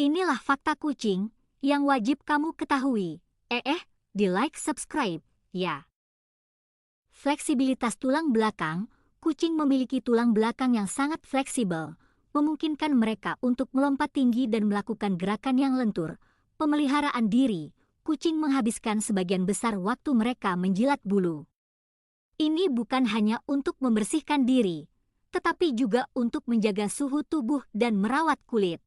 Inilah fakta kucing yang wajib kamu ketahui. Di like subscribe, ya. Fleksibilitas tulang belakang. Kucing memiliki tulang belakang yang sangat fleksibel, memungkinkan mereka untuk melompat tinggi dan melakukan gerakan yang lentur. Pemeliharaan diri. Kucing menghabiskan sebagian besar waktu mereka menjilat bulu. Ini bukan hanya untuk membersihkan diri, tetapi juga untuk menjaga suhu tubuh dan merawat kulit.